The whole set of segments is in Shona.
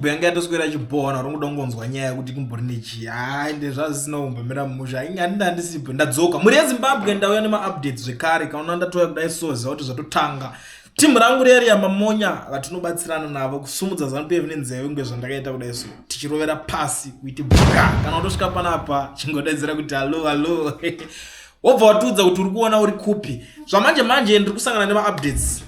Buyanga toswera chibhona rongodongonzwa nyaya kuti kumbori nechi ende zvazisinombomira musha ingandida ndisipo ndadzoka muri yeZimbabwe ndauya nema-updates zvekare kana ndatoya kudai soza kuti zvatotanga timu rangu reri yamamonya vatinobatsirana navo kusumudza ZANU-PF nenzeve kunge zvandakaita kudai so tichirovera pasi kuiti bhuka kana watosvika panapa chingodaidzira kuti halo wobva watudza kuti uri kuona uri kupi zvamanje manje ndiri kusangana nema-updates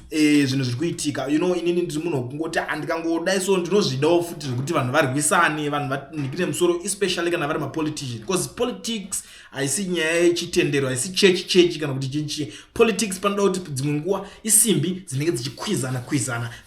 zvinhu zviri kuitika inini ndiri munhu wekungoti andikangodai so ndinozvidawo futi zvekuti vanhu varwisane vanhu vanikire musoro especially kana vari mapolitician because politics haisi nyaya yechitendero haisi chechi kana kuti chinchi politics panoda kuti dzimwe nguva isimbi dzinenge dzichikwizana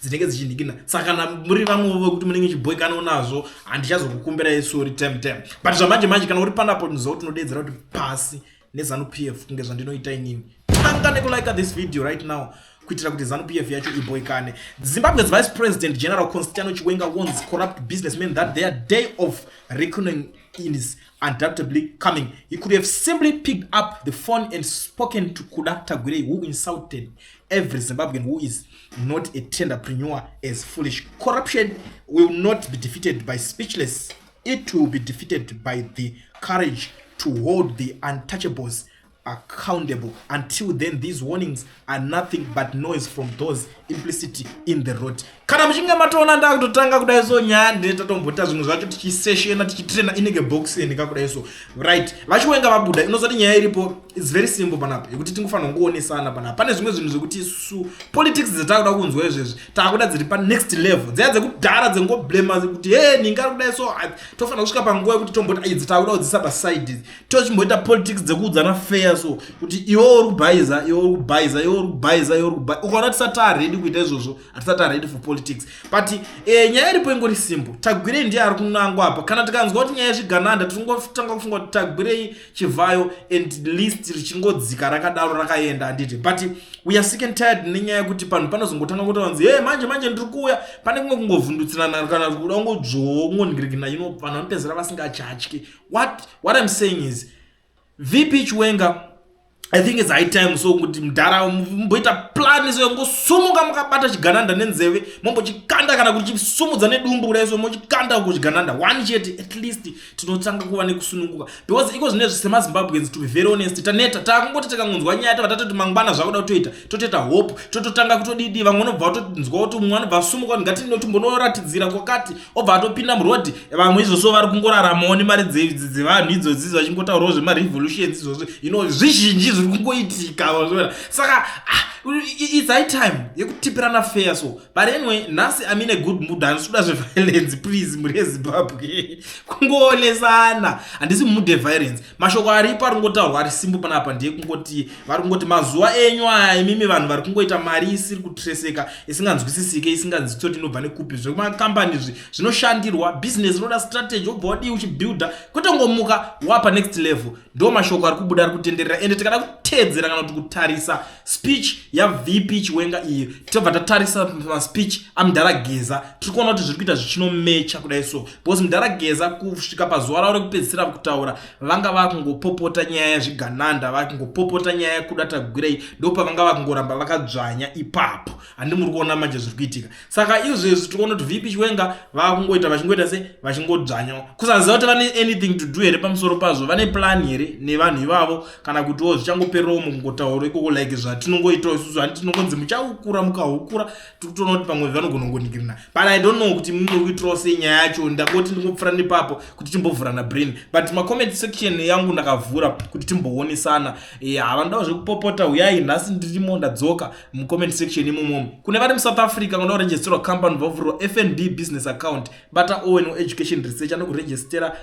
dzinenge dzichinikina saka kana muri vamwe vekuti munenge chiboikanawo nazvo handichazokukumbirai sori time but zvamanje manje kana uri panapo ndizvo tinodedzera kuti pasi neZANU-PF kunge zvandinoita inini tanga nekulike this video right now kuitira kuti ZANU-PF yacho iboikane. Zimbabwe's Vice President General Constantino Chiwenga warns corrupt businessmen that their day of reckoning is undoubtedly coming. He could have simply picked up the phone and spoken to Kuda Tagwirei, who insulted every Zimbabwean who is not a tenderpreneur as foolish. Corruption will not be defeated by speechless. It will be defeated by the courage to hold the untouchables accountable. Until then, these warnings are nothing but noise from those implicit in the road. Kana mchinga matona nda kutotanga kudai so nyande tatombota zvinhu zvacho tichiseshena tichitraina inenge box ndika kudai so right vachiwenga vabuda inozoti nyaya iripo is very simple panapa yekuti tingofanira kuonesana panapa pane zvimwe zvinhu zvekuti su politics dzatakuda kunzwa izvezvi takuda dziri pa next level dzaya dzekudhara dzengoblema kuti ninga kudai so tofanira kusvika panguva yekuti tomboti idzi takuda kudzisa paside tochimboita politics dzekuudzana fair so kuti iwe uri kubhaiza ukaona tisati ready kuita izvozvo hatisati ready for politics but nyaya iripo ingori simple. Tagwirei ndiye ari kunangwa apa kana tikanzwa kuti nyaya yezvigananda tingotanga kufunga kuti Tagwirei chivhayo and list richingodzika rakadaro rakaenda handiti but we are sick and tired nenyaya yekuti panhu panozongotanga kutonzi manje ndiri kuuya pane kumwe kungovhundutsirana kana kuda kungodzvowo kungoningirikina vanhu vanopedzera vasingachatyi. What I'm saying is VP Chiwenga, I think it's high time so kuti mudhara mumboita plan so ngosumuka mukabata chigananda nenzeve mombochikanda kana kuti chisumudza nedumbu kudai so mochikanda kuchigananda one chete at least tinotanga kuva nekusununguka because iko zvinezvi semaZimbabweans to be very honest taneta takungoti takangonzwa nyaya tavatati mangwana zvakuda kutoita totoita hope tototanga kutodidi vamwe vanobva vatonzwa kuti mumwe anobva asumuka ngatino timbonyoratidzira kwakati obva atopinda murodhi vamwe izvozvo vari kungoraramawo nemari dzevanhu idzodzi vachingotaurawo zvemarevolutions izvozvo zvizhinji zviri kungoitika saka it's high time yekutipirana fair so but anyway nhasi I'm in a good mood handisuda zveviolence please muri yeZimbabwe kungoolesana handisi mood yeviolence mashoko aripo ari kungotaurwa ari simple panapa ndiye kungoti vari kungoti mazuva enyu aya imimi vanhu vari kungoita mari isiri kutreseka isinganzwisisike isinganzwi kuti inobva nekupi zvemakombani zvinoshandirwa business inoda strategy obva wadii uchibuilda kutongomuka wapa next level ndo mashoko ari kubuda ari kutenderera ende tikada kutedzera kana kuti kutarisa speech yaVP Chiwenga iyi tobva tatarisa speech aMdarageza tiri kuona kuti zviri kuita zvichinomecha kudai so because Mdarageza kusvika pazuva ravo rekupedzisira kutaura vanga vakungopopota nyaya yazvigananda vakungopopota nyaya yakuda Tagwirei ndopa vanga vakungoramba vakadzvanya ipapo handi muri kuona manje zviri kuitika saka izvezvi tiri kuona kuti VP Chiwenga vakungoita vachingoita se vachingodzvanyawo kusaziva kuti vane anything to do here pamusoro pazvo vane plan here nevanhu ivavo kana kutiwo zvichangoperawo mungotaura ikoko like zvatinongoitawo isusu handi tinongonzi muchaukura mukahukura tikutoona kuti pamwe vanongoningirirana but I don't know kuti muri kuitirawo sei nyaya yacho ndangoti ndingopfura nepapo kuti timbovhurana brain but macomment section yangu ndakavhura kuti timboonesana havandawo zvekupopota uyai nhasi ndirimo ndadzoka mucomment section imomo kune vari muSouth Africa ngoda kuregisterwa company vavhurwa FNB business account bata Owen education research anokurejistera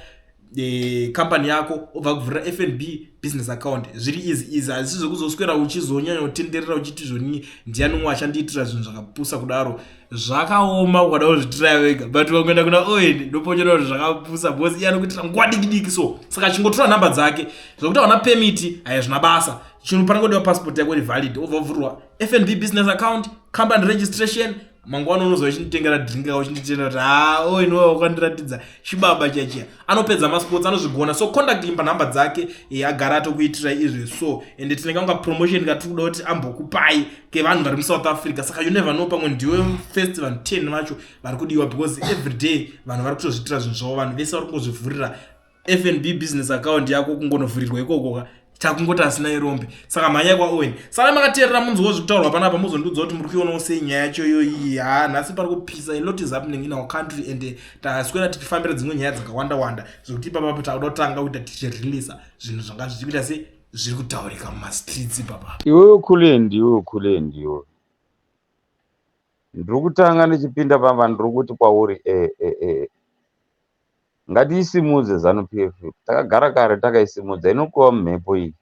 company yako obva kuvhurira FNB business account zviri easy hazisi zvekuzoswera uchizonyanya kutenderera uchiti zvoni ndiani umwe achandiitira zvinhu zvakapusa kudaro zvakaoma ukada kuzvitira wega but wakuenda kuna Owen ndopochera kuti zvakapusa because iye anokuitira nguva diki so saka chingotora nhamba dzake zvokuti hauna permit hazvina basa chinhu panangodiwa passport yako iri valid obva kuvhurwa FNB business account company registration mangwana unozo uchinditengera drink uchinditenda kuti inowe wakandiratidza chibaba chachiya. Anopedza masports anozvigona, so contact imba nhamba dzake agara atokuitira izvi. So ende tinenge kunga promotion katikuda kuti ambokupai kevanhu vari muSouth Africa. Saka you never know, pamwe ndiwe first vanhu 10 vacho vari kudiwa, because every day vanhu vari kutozviitira zvinhu zvavo, vanhu vese vari kungozvivhurira FNB business account yako kungonovhurirwa ikoko takungoti asina irombe. Saka mhanya kwaOwen. Saka makateerera munzwa zvekutaurwa panapa muzondudza kuti muri kuionawo sei nyaya yacho iyoyi. Nhasi pari kupisa, a lot is happening in our country, and taswera tichifambira dzimwe nyaya dzakawanda wanda zvekuti ipapapo takuda kutanga kuita tichireleasa zvinhu zvanga zvichikuita se zviri kutaurika mumastreets ipapapo. Iwewe kulendi iwe. Ndiri kutanga ndichipinda pamba ndiri kuti kwauri ngatiisimudze ZANU-PF. Takagara kare takaisimudza, inokuwa mumhepo iyi,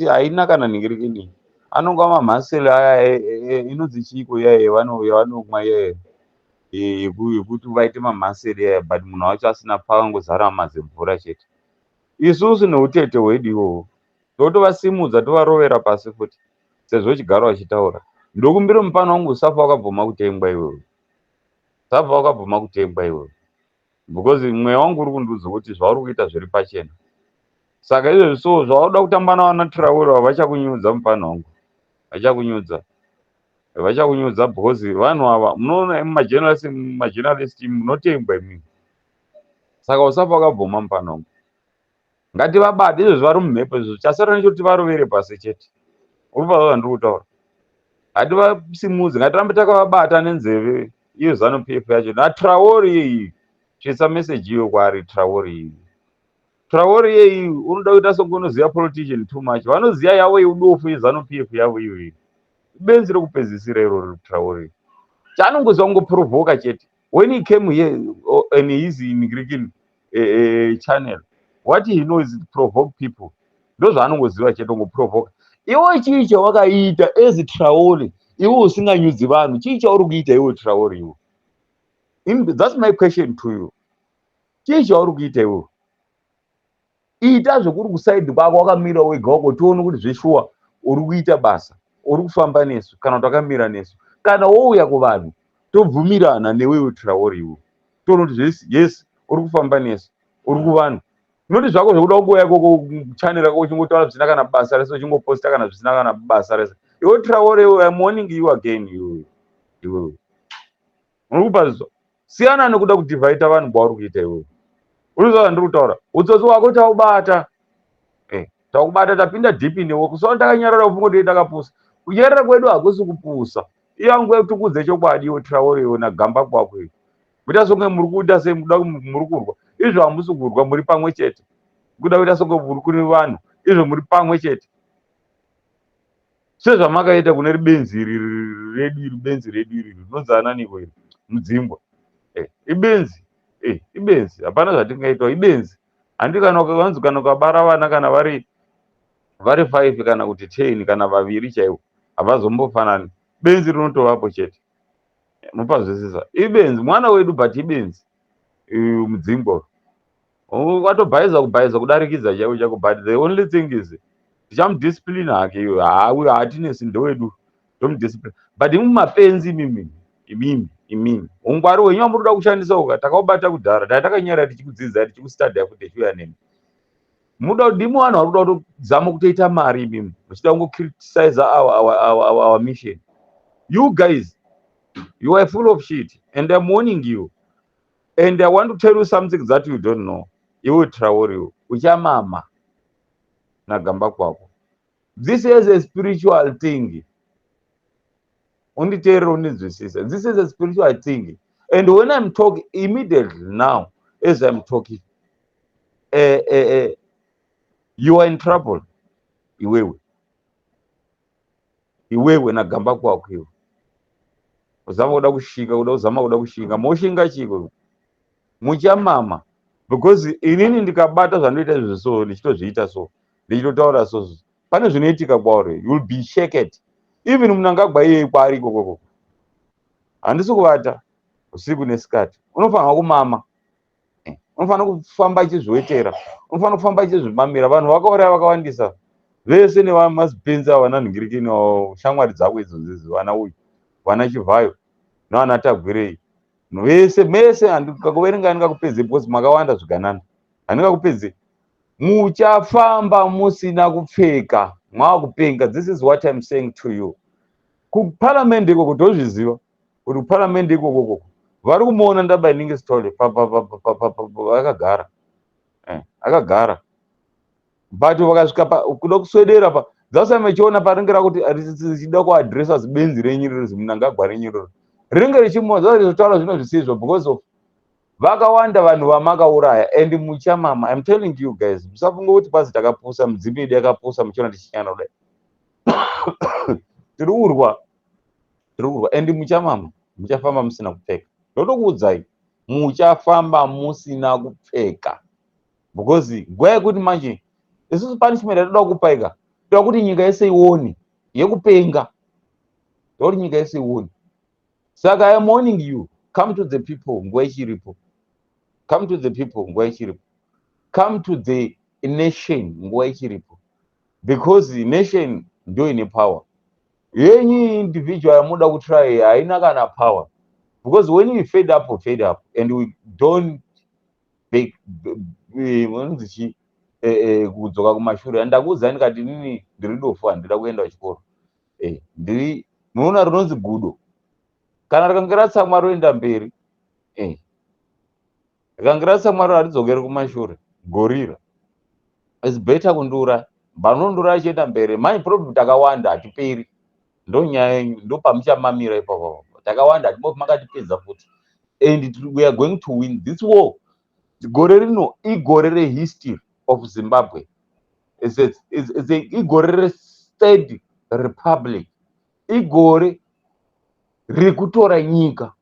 haina kana ningirikini. Anonga mamhaseli aya inonzi chiko yavanomwa yekuti vaite mamhaseli aya, but munhu wacho asina pakangozara mazimvura chete. Isusu neutete hwedu iwowo totovasimudza tovarovera pasi futi, sezvo chigaro vachitaura. Ndokumbira mupana wangu Safa wakabvuma kutengwa iwewe. Because mweya wangu uri kundiudza kuti zvauri kuita zviri pachena. Saka izvezvi so zvauda kutamba navana Traore vachakunyudza mupana wangu, vachakunyudza because vanhu ava munoona majournalist munotengwa imimi. Saka usafa wakabvuma mupana wangu, ngativabate izvezvi vari mumhepo izvezvi, chasara nechoti varovere pasi chete. Uri pazvo zvandiri kutaura, hativasimudze, ngatirambe takavabata nenzeve iyo ZANU-PF yacho naTraore yeyi. Tsvitsa meseji iyo kwaari Traore yeyi unoda kuita sokunoziva politician too much. Vanoziva yavo yeudofu yeZANU-PF yavo iyoyi. Benzi rekupedzisira iroro Traore. Chaanongoziva kungoprovoka chete. When he came here and his in channel, what he knows is to provoke people. Ndo zvaanongoziva chete, kungoprovoka. Iwe chii chawakaita as Traore, iwe usinganyudzi vanhu, chii chauri kuita iwe Traore iwe? That's my question to you. Chii chauri kuita iwe? Ita zvekuri kusaidi kwako wakamira wega wako, tione kuti zveshuwa uri kuita basa, uri kufamba nesu kana kuti wakamira nesu. Kana wouya kuvanhu tobvumirana newewe Traore iwe, tione kuti yes uri kufamba nesu, uri kuvanhu. Noti zvako zvekuda kungoya ikoko channel yako uchingotaura zvisina kana basa rese, uchingoposta kana zvisina kana basa rese. Iwe Traore iwe, I'm warning you again iwe. Uri kupazwa? Siyana nekuda kudivhaita vanhu kwauri kuita iwe. Uri zva ndiri kutaura, utsotsi wako taubata. Takubata tapinda deep newe, kusaona takanyarara upfungoti takapusa. Kunyarara kwedu hakusi kupusa. Iyangu yetukudze chokwadi iwe Traore iwe nagamba kwako iwe. Kuita songe muri kuita semuda muri kurwa. Izvo hamusi kurwa, muri pamwe chete. Kuda kuita songe muri kune vanhu, izvo muri pamwe chete. Sezvamakaita kune benzi redu iri rinonzi ananiko iri Mudzimbwa. Ibenzi hapana zvatingaitwa. Ibenzi handi kana ukanzi kana ukabara vana kana vari 5 kana kuti 10 kana 2 chaivo havazombofanani. Benzi rinotovapo chete, mupazwisisa. Ibenzi mwana wedu, but ibenzi Mudzimbwa watobhaiza kudarikidza chaivo, but the only thing is tichamudiscipline hake iwe. Hatinesi ndowedu tomudiscipline, but mumapenzi imimi ungwari hwenyu muri kuda kushandisa uka takaubata kudhara, datakanyara tichikudzidza tichikustudy futi tichiuya nemi. Muda kuti ndimi vanhu vari kuda kutozama kutoita mari imimi, muchida kungocriticize our mission. You guys, you are full of shit, and I'm warning you, and I want to tell you something that you don't know. Iwe Traore uchamama nagamba kwako. This is a spiritual thing. This is a spiritual thing. And when I'm talking immediately now, as I'm talking, you are in trouble. Iwewe nagamba kwako iwe. Uzama kuda kushinga, moshinga chiko. Muchamama. Because inini ndikabata zvanoita izvi so, ndichitozviita so, ndichitotaura so. Pane zvinoitika kwauri, you will be shaken. Even munangagwa iye kwari ikoko. Handisi kuvata usiku nesikati. Unofanira kumama. Unofanira kufamba ichizviwetera. Unofanira kufamba ichizvimamira. Vanhu vakauraya vakawandisa. Vese nevamazipinza vananhingirikini shamwari dzako idzodzidzo, vana uyu, vana Chivhayo. naana Tagwirei vese mese handikakuverenga handingakupedze because makawanda zviganana handingakupedze. Muchafamba musina kupfeka mwakupenga. This is what I'm saying to you. Kuparliament ikoko tozviziva kuti kuparliament ikoko vari kumuona Ndabainingi Sithole akagara akagara but vakasvika kuda kuswedera pa dzasa mechiona paringira kuti richida kuadresa zibenzi renyiriri zimunangagwa renyiriri ringe richimodza rizotaura zvino zvisizvo because of vakawanda vanhu vamakauraya. And muchamama, I'm telling you guys, musafunga kuti pasi takapusa mudzimbi yedu yakapusa muchiona tichinyana kudai tiri urwa and muchamama muchafamba musina kupfeka. Ndotokuudzai muchafamba musina kupfeka because nguva yekuti manje isusu punishment yatoda kupaika toda kuti nyika yese ione yekupenga, toda kuti nyika yese ione. Saka I am warning you, come to the people nguva ichiripo, come to the people nguva ichiripo, come to the nation nguva ichiripo, because the nation ndio ine power. Yenyi individual yamuda kutry haina kana power, because when we fed up and we don't beg kudzoka kumashure. Ndakuudzai ndikati nini ndiri dofu handida kuenda kuchikoro ndiri munoona rinonzi gudo kana rikange ratsamwa roenda mberi rikange ratsamwa haridzokeri kumashure gorira is better kundura banondura achienda mberi. Manje problem takawanda hatiperi, ndo nyaya yenyu, ndo pamuchamamira ipapo takawanda hatimopi makatipedza futi, and we are going to win this war. Gore rino igore rehistory of Zimbabwe. It's igore re-state republic, igore rekutora nyika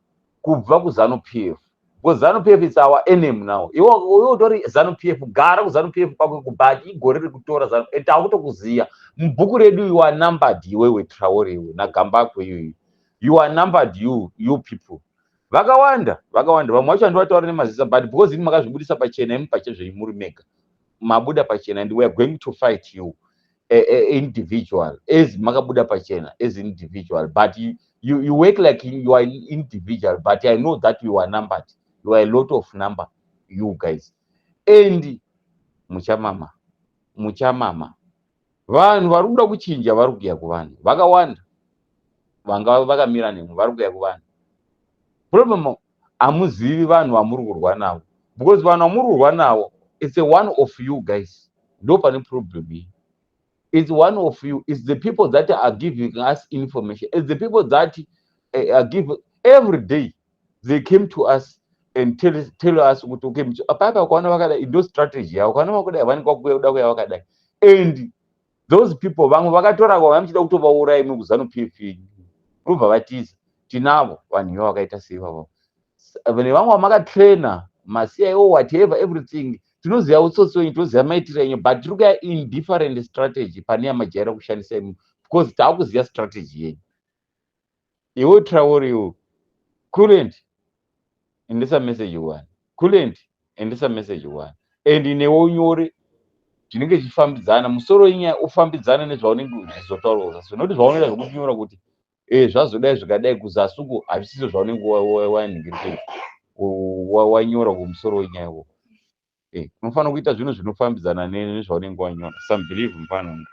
kubva kuZANU-PF, because ZANU-PF is our enemy now. Iwo tori ZANU-PF, gara kuZANU-PF kwako kubati igore rekutora ZANU. Takutokuziya mubhuku redu you are numbered, iwewe Traore iwe naGambakwe iwe, you are numbered, you people. Vakawanda vamwe vacho handivataura nemazisa, but because ini makazvibudisa pachena imi pachezveimuri mega mabuda pachena, and we are going to fight you individual as makabuda pachena as individual, but you work like you are individual, but I know that you are numbered, you are a lot of number, you guys. And muchamama vanhu vari kuda kuchinja vari kuuya kuvanhu vakawanda vanga vakamira nemwe vari kuuya kuvanhu. Problem hamuzivi vanhu vamuri kurwa navo, because vanhu vamuri kurwa navo it's a one of you guys. Ndo pane problem iyi. It's one of you. It's the people that are giving us information. It's the people that are give every day. They came to us and tell us kuti okay, apapa kwaona vakadai ndo strategy yavo, kwaona vakudai vanikwa kuda kuya vakadai, and those people vamwe vakatora kwa vamuchida kutovauraya imi kuZANU-PF ubva vatiza tinavo vanhu ivo vakaita seivavo. Nevamwe vamakatraina maCIO whatever everything, tinoziva utsotsi wenyu, tinoziva maitiro enyu, but tiri kuya in different strategy pane yamajaira kushandisa imi, because taakuziva strategy yenyu. Iwe Traore iwe couldn't endesa message one, couldn't endesa message one, and newe unyore zvinenge zvichifambidzana, musoro inyaya ufambidzana nezvaunenge uchizotaura kuzasi, noti zvaunoita zvekunyora kuti zvazodai zvikadai kuzasi uko hazvisizvo zvaunenge waningirisa wanyora kumusoro wenyaya iwo. Unofanira kuita zvinhu zvinofambidzana nezvaunenge wanyora. Some believe mufana.